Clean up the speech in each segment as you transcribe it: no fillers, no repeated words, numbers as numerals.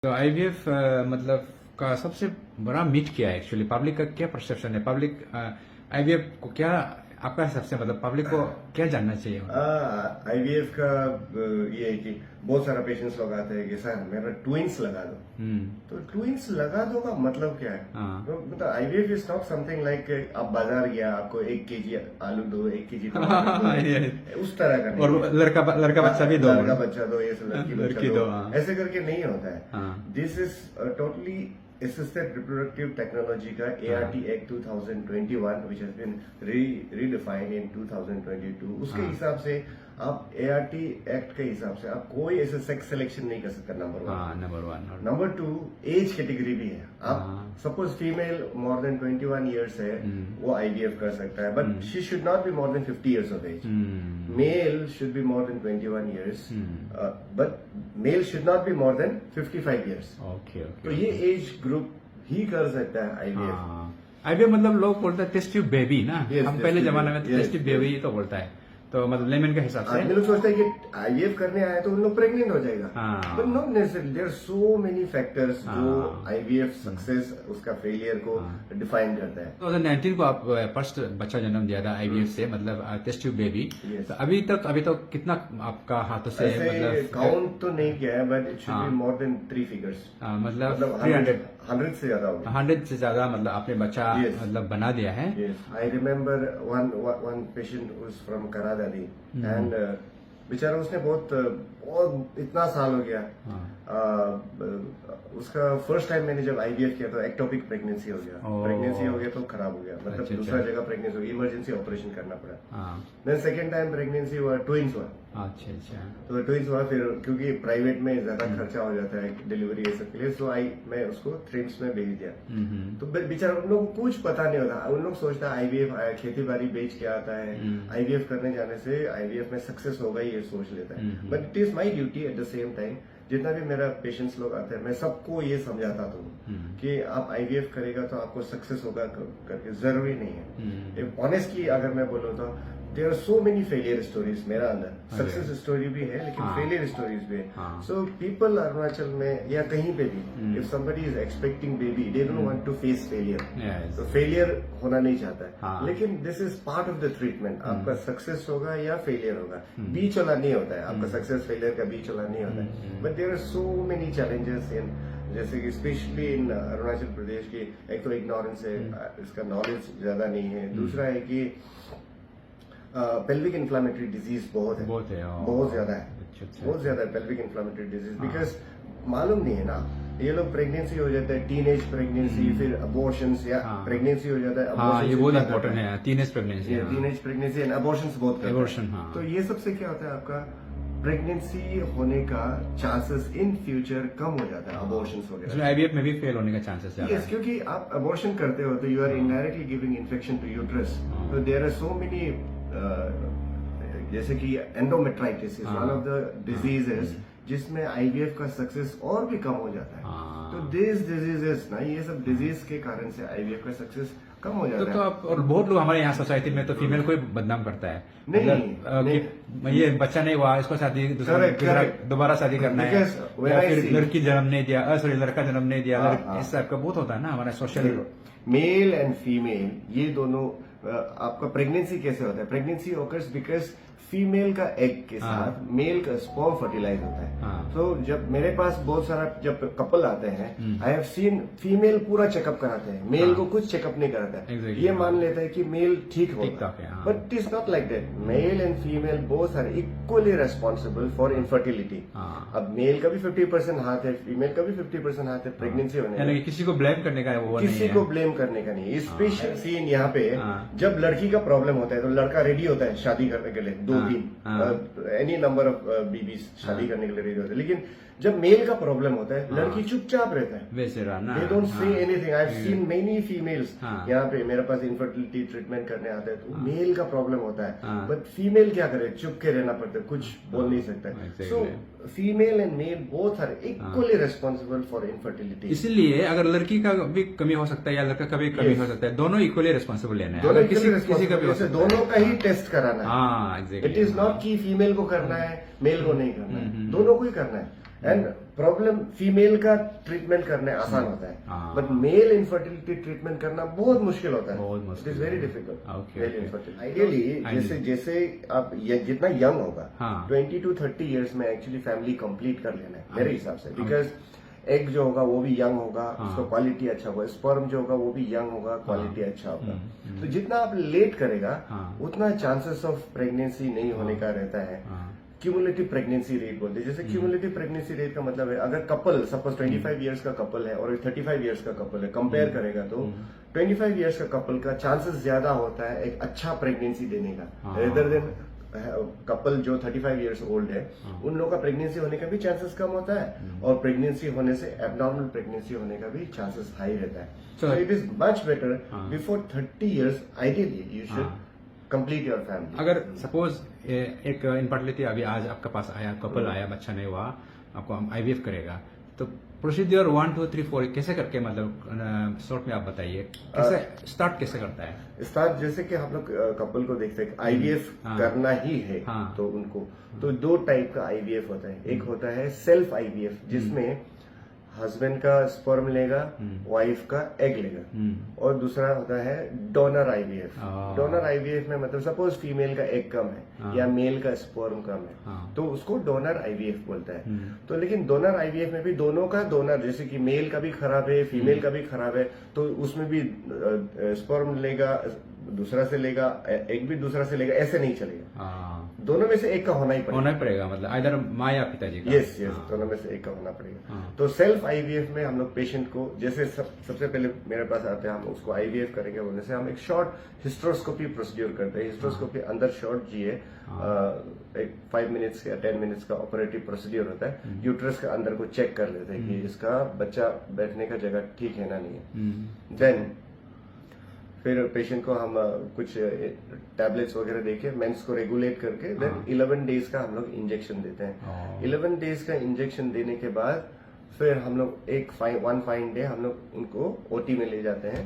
तो आईवीएफ मतलब का सबसे बड़ा मिथ क्या है एक्चुअली? पब्लिक का क्या परसेप्शन है? पब्लिक आईवीएफ को क्या आपका हिसाब से मतलब पब्लिक को क्या जानना चाहिए? आईवीएफ का ये है कि बहुत सारा पेशेंट्स लोग आते हैं कि सर मेरा ट्विंस लगा दो। तो ट्विंस लगा दो का मतलब क्या है? तो मतलब IVF is not something like आप बाजार गया, आपको 1 केजी आलू दो, 1 केजी उस तरह का नहीं। और लड़का बच्चा भी दो, लड़का बच्चा दो, ये सब लड़की दो, हाँ। ऐसे करके नहीं होता है। This is totally assisted reproductive technology का ART Act 2021 which has been redefined in 2022 उसके हिसाब से आप ART एक्ट के हिसाब से आप कोई ऐसे सेक्स सिलेक्शन नहीं कर सकता। Number one. Number 2 age category भी है। आप suppose female more than 21 years है, वो आईवीएफ कर सकता है, but she should not be more than 50 years of age. Male should be more than 21 years, but male should not be more than 55 years. तो ये एज ग्रुप ही कर सकता है आईवीएफ। आईवीएफ मतलब लोग बोलते हैं टेस्ट ट्यूब बेबी ना। हम पहले जमाने में टेस्ट ट्यूब बेबी ही तो बोलता है, तो मतलब लेमन के हिसाब से लोग सोचते हैं कि आईवीएफ करने आए तो उन लोग प्रेग्नेंट हो जाएगा, but not necessarily. There are so many factors जो आईवीएफ सक्सेस उसका फेलियर को डिफाइन करता है। 2019 को आप फर्स्ट बच्चा जन्म दिया था आईवीएफ से, मतलब टेस्ट ट्यूब बेबी। तो अभी तक कितना आपका हाथों से मतलब काउंट तो नहीं किया है, but it should be more then 3 figures. मतलब 100 से ज्यादा होगा। 100 से ज्यादा मतलब आपने बच्चा मतलब बना दिया है। I remember one patient from Karadadi and बेचारा उसने बहुत इतना साल हो गया। उसका फर्स्ट टाइम मैंने जब आईवीएफ किया तो एक्टोपिक प्रेगनेंसी हो गया तो खराब हो गया, मतलब दूसरा जगह प्रेगनेंसी हो गई, इमरजेंसी ऑपरेशन करना पड़ा। देन सेकेंड टाइम प्रेगनेंसी हुआ, ट्विंस हुआ। तो ट्विंस हुआ, फिर क्योंकि प्राइवेट में ज्यादा खर्चा हो जाता है डिलीवरी ये सब के लिए, सो मैं उसको थ्रिम्स में भेज दिया। तो बेचारा उन लोगों को कुछ पता नहीं होता। उन लोग सोचता है आईवीएफ खेती बाड़ी बेच के आता है, आईवीएफ करने जाने से आईवीएफ में सक्सेस होगा ये सोच लेता है। But it is my duty at the same time, जितना भी मेरा पेशेंट्स लोग आते हैं मैं सबको ये समझाता हूँ कि आप आईवीएफ करेगा तो आपको सक्सेस होगा करके जरूरी नहीं है। ऑनेस्टली अगर मैं बोलूँ तो there are so many failure stories मेरा अंदर, सक्सेस स्टोरी भी है लेकिन फेलियर स्टोरीज भी है। सो पीपल अरुणाचल में या कहीं पे भी if somebody is expecting baby they don't want to face failure. तो फेलियर होना नहीं चाहता है, लेकिन this is part of the treatment. आपका सक्सेस होगा या फेलियर होगा, बीच वाला नहीं होता है। आपका सक्सेस फेलियर का बीच वाला नहीं होता है। But there are so many challenges in, जैसे कि स्पेशली इन अरुणाचल प्रदेश की, एक तो इग्नोरेंस है, इसका नॉलेज ज्यादा नहीं है। दूसरा है कि पेल्विक इन्फ्लामेटरी डिजीज बहुत ज्यादा है, बहुत ज्यादा है पेल्विक इन्फ्लामेटरी डिजीज, बिकॉज मालूम नहीं है ना। ये लोग प्रेगनेंसी हो जाता है, टीनेज प्रेगनेंसी, फिर अबॉर्शंस या प्रेगनेंसी हो जाता है। ये बहुत इम्पोर्टेंट है, टीनेज प्रेगनेंसी एंड अबॉर्शंस बहुत करते हैं। तो ये सबसे क्या होता है, आपका प्रेगनेंसी होने का चांसेस इन फ्यूचर कम हो जाता है अबॉर्शंस वगैरह। आईवीएफ में भी फेल होने का चांसेस है। यस, क्योंकि आप अबॉर्शन करते हो तो you are indirectly giving infection to uterus. तो देयर आर सो मेनी, जैसे कि endometritis is one of the diseases जिसमें आईवीएफ का सक्सेस और भी कम हो जाता है। तो दिस डिजीजेस ना, ये सब डिजीज के कारण से आईवीएफ का सक्सेस कम हो जाता है। तो आप, और बहुत लोग हमारे यहाँ सोसाइटी में तो फीमेल को ही बदनाम करता है। नहीं, ये बच्चा नहीं हुआ, इसको शादी दोबारा शादी करना है, या फिर लड़की जन्म नहीं दिया, सॉरी लड़का जन्म नहीं दिया, इस टाइप का बहुत होता है ना हमारा सोशल। मेल एंड फीमेल ये दोनों, आपका प्रेगनेंसी कैसे होता है? प्रेगनेंसी ऑकर्स बिकॉज फीमेल का एग के साथ मेल का स्पर्म फर्टिलाइज होता है। तो जब मेरे पास बहुत सारा जब कपल आते हैं, आई हैव सीन फीमेल पूरा चेकअप कराते हैं, मेल को कुछ चेकअप नहीं कराता है। ये मान लेता है कि मेल ठीक होगा, but it is not like that. Male and female both are equally responsible for infertility. अब मेल का भी 50% हाथ है, फीमेल का भी 50% हाथ है प्रेगनेंसी होने में। किसी को ब्लेम करने का वो किसी को ब्लेम करने का नहीं। स्पेशल सीन यहाँ पे जब लड़की का प्रॉब्लम होता है तो लड़का रेडी होता है शादी करने के लिए, 2-3 एनी नंबर ऑफ बीबीज शादी करने के लिए रेडी होते हैं। लेकिन जब मेल का प्रॉब्लम होता है लड़की चुपचाप रहता है, they don't say anything. I have seen many females यहाँ पे मेरे पास इनफर्टिलिटी ट्रीटमेंट करने आते हैं, तो मेल का प्रॉब्लम होता है, बट फीमेल क्या करे, चुप के रहना पड़ता है, कुछ बोल नहीं सकता। So female and male both are equally responsible for infertility. इसलिए अगर लड़की का भी कमी हो सकता है या लड़का का भी कमी हो सकता है, दोनों इक्वली रेस्पॉन्सिबल लेना है। दोनों किसी का भी दोनों का ही टेस्ट कराना है। इट इज नॉट कि फीमेल को करना है मेल को नहीं करना है, दोनों को ही करना है। एंड प्रॉब्लम फीमेल का ट्रीटमेंट करना आसान होता है, बट मेल इनफर्टिलिटी ट्रीटमेंट करना बहुत मुश्किल होता है। It is very difficult. Male infertility ideally जैसे आप जितना यंग होगा 20 to 30 इयर्स में एक्चुअली फैमिली कंप्लीट कर लेना है मेरे हिसाब से, बिकॉज एग जो होगा वो भी यंग होगा, उसका क्वालिटी अच्छा होगा, स्पर्म जो होगा वो भी यंग होगा, क्वालिटी अच्छा होगा। तो जितना आप लेट करेगा उतना चांसेस ऑफ प्रेगनेंसी नहीं होने का रहता है। क्यूमुलेटिव प्रेगनेंसी रेट बोलते हैं। जैसे क्यूमुलेटिव प्रेगनेंसी रेट का मतलब है, अगर कपल सपोज 25 इयर्स का कपल है और 35 इयर्स का कपल है, कंपेयर करेगा तो 25 इयर्स का कपल का चांसेस ज्यादा होता है एक अच्छा प्रेगनेंसी देने का, रेदर देन कपल जो 35 इयर्स ओल्ड है, उन लोगों का प्रेगनेंसी होने का भी चांसेस कम होता है और प्रेगनेंसी होने से एबनॉर्मल प्रेगनेंसी होने का भी चांसेस हाई रहता है। So it is much better before 30 years ideally you should complete your family. अगर सपोज एक इनफर्टिलिटी अभी आज आपके पास आया, कपल आया, बच्चा नहीं हुआ, आपको हम आईवीएफ करेगा, तो प्रोसीजर 1 2 3 4 कैसे करके, मतलब शॉर्ट में आप बताइए कैसे स्टार्ट कैसे करता है? स्टार्ट जैसे कि हम लोग कपल को देखते हैं आईवीएफ करना ही है, तो उनको तो 2 टाइप का आईवीएफ होता है। एक होता है सेल्फ आईवीएफ जिसमें हस्बैंड का स्पर्म लेगा, वाइफ का एग लेगा, और दूसरा होता है डोनर आईवीएफ। डोनर आईवीएफ में मतलब सपोज फीमेल का एग कम है या मेल का स्पर्म कम है, तो उसको डोनर आईवीएफ बोलता है। तो लेकिन डोनर आईवीएफ में भी दोनों का डोनर, जैसे कि मेल का भी खराब है, फीमेल का भी खराब है, तो उसमें भी स्पर्म लेगा दूसरा से लेगा, एग भी दूसरा से लेगा, ऐसे नहीं चलेगा। दोनों में से एक का होना ही पड़ेगा, मतलब आइदर माँ या पिताजी का। यस, दोनों में से एक का होना पड़ेगा। तो सेल्फ आईवीएफ में हम लोग पेशेंट को जैसे सबसे पहले मेरे पास आते हैं, हम उसको आईवीएफ करेंगे बोलने से हम एक शॉर्ट हिस्ट्रोस्कोपी प्रोसीड्यूर करते हैं। हिस्ट्रोस्कोपी अंदर शॉर्ट जिए एक 5 मिनट्स या 10 मिनट्स का ऑपरेटिव प्रोसीड्यूर होता है। यूट्रस के अंदर को चेक कर लेते हैं कि इसका बच्चा बैठने का जगह ठीक है ना नहीं है। देन फिर पेशेंट को हम कुछ टैबलेट्स वगैरह देके मेंस को रेगुलेट करके देन 11 डेज का हम लोग इंजेक्शन देते हैं। 11 डेज का इंजेक्शन देने के बाद फिर हम लोग वन फाइन डे हम लोग उनको ओटी में ले जाते हैं।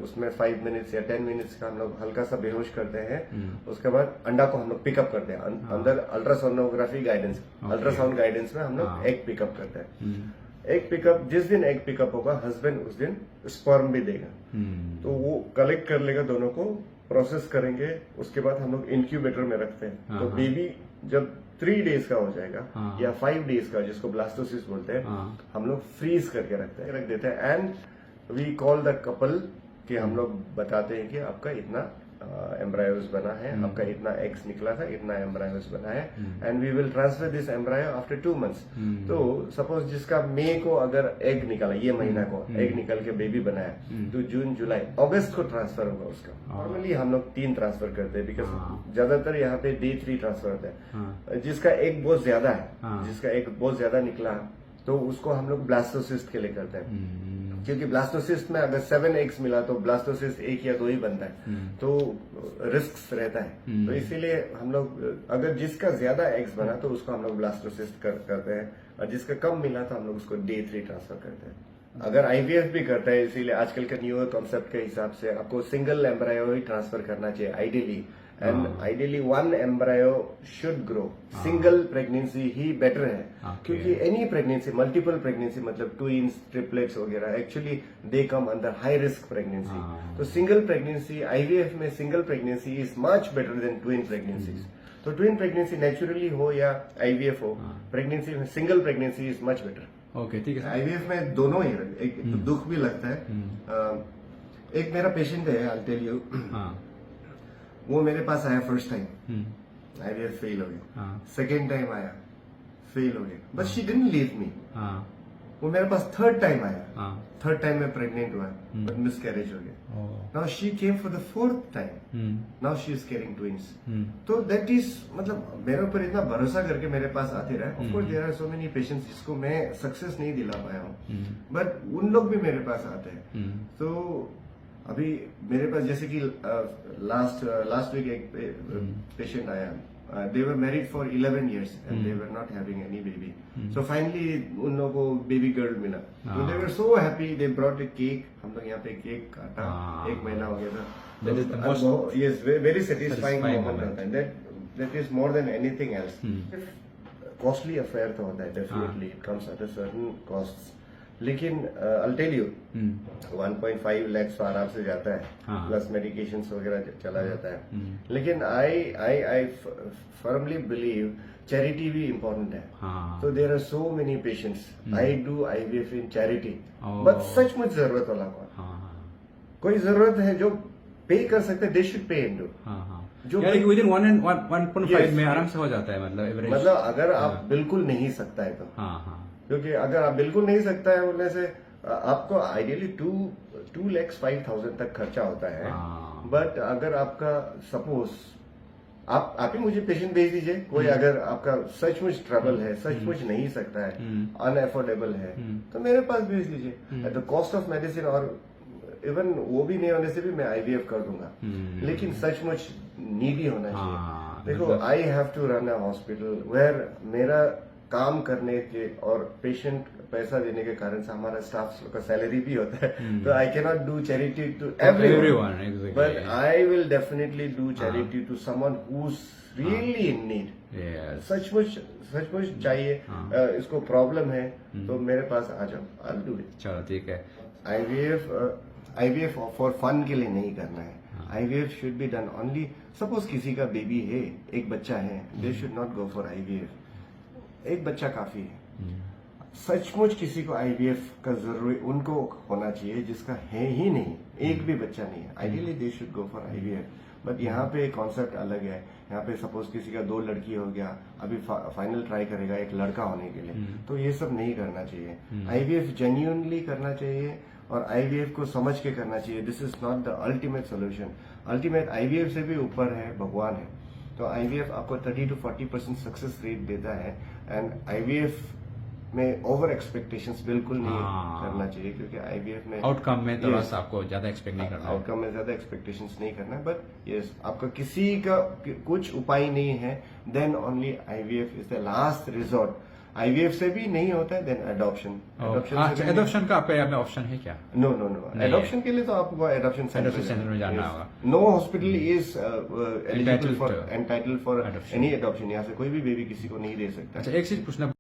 उसमें 5 मिनट्स या 10 मिनट्स का हम लोग हल्का सा बेहोश करते हैं। उसके बाद अंडा को हम लोग पिकअप करते हैं अंदर अल्ट्रासोनोग्राफी गाइडेंस, अल्ट्रासाउंड गाइडेंस में हम लोग एग पिकअप करते हैं। एग पिकअप जिस दिन एग पिकअप होगा हस्बैंड उस दिन स्पर्म भी देगा, तो वो कलेक्ट कर लेगा, दोनों को प्रोसेस करेंगे। उसके बाद हम लोग इंक्यूबेटर में रखते हैं। तो बेबी जब 3 डेज का हो जाएगा या 5 डेज का, जिसको ब्लास्टोसिस बोलते हैं, हम लोग फ्रीज करके रख देते हैं। And we call the couple कि हम लोग बताते हैं कि आपका इतना एम्ब्रायोस बना है, आपका इतना एग्स निकला था, इतना एम्ब्रायोस बना है, and we will transfer this embryo after 2 months. तो सपोज जिसका मई को अगर एग निकला, ये महीना को एग निकल के बेबी बना है, तो जून जुलाई अगस्त को ट्रांसफर होगा उसका। नॉर्मली हम लोग 3 ट्रांसफर करते हैं, बिकॉज ज्यादातर यहाँ पे डे 3 ट्रांसफर होता है। जिसका एग बहुत ज्यादा है, जिसका एग बहुत ज्यादा निकला, तो उसको हम लोग ब्लास्टोसिस्ट के लिए करते हैं। क्योंकि ब्लास्टोसिस्ट में अगर 7 एग्स मिला तो ब्लास्टोसिस्ट 1 या 2 ही बनता है, तो रिस्क रहता है। तो इसीलिए हम लोग अगर जिसका ज्यादा एग्स बना तो उसको हम लोग ब्लास्टोसिस्ट करते हैं, और जिसका कम मिला तो हम लोग उसको डे 3 ट्रांसफर करते हैं। अगर आईवीएफ भी करता है, इसीलिए आजकल के न्यू कॉन्सेप्ट के हिसाब से आपको सिंगल एम्ब्रायो ही ट्रांसफर करना चाहिए ideally, and ideally 1 embryo should grow. Single pregnancy he better है, क्योंकि एनी प्रेगनेंसी, मल्टीपल प्रेगनेंसी मतलब ट्विंस, ट्रिपलेट्स वगैरह, actually they come under high risk pregnancy. तो सिंगल प्रेगनेंसी, आईवीएफ में single pregnancy is much better than twin pregnancies. तो twin pregnancy naturally हो या IVF हो, प्रेगनेंसी में single pregnancy is much better. Okay, ठीक है। आईवीएफ में दोनों ही एक दुख भी लगता है। एक मेरा पेशेंट है, आई टेल यू, वो मेरे पास आया फर्स्ट टाइम, आईवीएफ फेल हो गया। सेकेंड टाइम आया, फेल हो गया, but she didn't leave me. वो मेरे पास थर्ड टाइम आया, थर्ड टाइम में प्रेग्नेंट हुआ, बट मिसकैरेज हो गया। Now she came for the 4th time, now she is carrying twins. तो दैट इज मतलब मेरे ऊपर इतना भरोसा करके मेरे पास आते रहे। Of course there are so many patients जिसको मैं सक्सेस नहीं दिला पाया हूँ, बट उन लोग भी मेरे पास आते हैं। तो अभी मेरे पास जैसे कि लास्ट वीक एक पेशेंट आया, they were married for 11 years and they were not having any baby. So finally उन लोगों को बेबी गर्ल मिला, so they were so happy, they brought a cake। हम लोग यहाँ पे केक काटा, 1 महीना हो गया था। Yes, very satisfying moment, and that is more than anything else। Costly affair तो होता है definitely, it comes at a certain cost, लेकिन आई टेल यू 1.5 लाख तो आराम से जाता है, प्लस मेडिकेशंस वगैरह चला जाता है। लेकिन आई फर्मली बिलीव चैरिटी भी इम्पोर्टेंट है। तो there are so many patients, I do IVF in charity, but सचमुच जरूरत वाला कोई जरूरत है जो पे कर सकते हैं, दे शुड पे इनटू। जो विदिन 1.5 में आराम से हो जाता है, मतलब अगर आप बिल्कुल नहीं सकता है तो। क्योंकि अगर आप बिल्कुल नहीं सकता है बोलने से आपको आइडियली 2,05,000 तक खर्चा होता है। बट अगर आपका सपोज आप ही मुझे पेशेंट भेज दीजिए कोई, अगर आपका सचमुच ट्रबल है, सचमुच नहीं सकता है, अनएफोर्डेबल है, तो मेरे पास भेज दीजिए at the cost of medicine, और इवन वो भी नहीं होने से भी मैं IVF कर दूंगा। लेकिन सचमुच नीडी होना चाहिए। देखो, I have to run a hospital where मेरा काम करने के और पेशेंट पैसा देने के कारण से हमारा स्टाफ का सैलरी भी होता है। तो I can not do charity to everyone, but I will definitely do charity to someone who is really in need. सचमुच चाहिए, इसको प्रॉब्लम है, तो मेरे पास आ जाओ, आई विल डू इट। चलो ठीक है। IVF फॉर फन के लिए नहीं करना है। IVF should be done only, suppose किसी का बेबी है, एक बच्चा है, they should not go for IVF। एक बच्चा काफी है। सचमुच किसी को IVF का जरूरी उनको होना चाहिए जिसका है ही नहीं, एक भी बच्चा नहीं है, ideally they should go for IVF। But यहाँ पे कॉन्सेप्ट अलग है। यहाँ पे सपोज किसी का 2 लड़की हो गया, अभी फाइनल ट्राई करेगा एक लड़का होने के लिए, तो ये सब नहीं करना चाहिए। IVF जेन्युइनली करना चाहिए और IVF को समझ के करना चाहिए। This is not the ultimate solution. Ultimate IVF से भी ऊपर है, भगवान है। तो IVF आपको 30 to 40% सक्सेस रेट देता है। एंड IVF में ओवर एक्सपेक्टेशंस बिल्कुल नहीं करना चाहिए, क्योंकि IVF में आउटकम में थोड़ा सा आपको ज्यादा एक्सपेक्ट नहीं करना, आउटकम में ज्यादा एक्सपेक्टेशंस नहीं करना है। बट यस, आपका किसी का कुछ उपाय नहीं है, then only IVF is the last resort. IVF से भी नहीं होता है, देन एडॉप्शन। एडॉप्शन का आपका ऑप्शन है क्या? नो, एडॉप्शन के लिए तो आपको एडॉप्शन सेंटर में जाना होगा। No hospital is entitle for any adoption. यहाँ से कोई भी बेबी किसी को नहीं दे सकता। अच्छा, एक चीज पूछना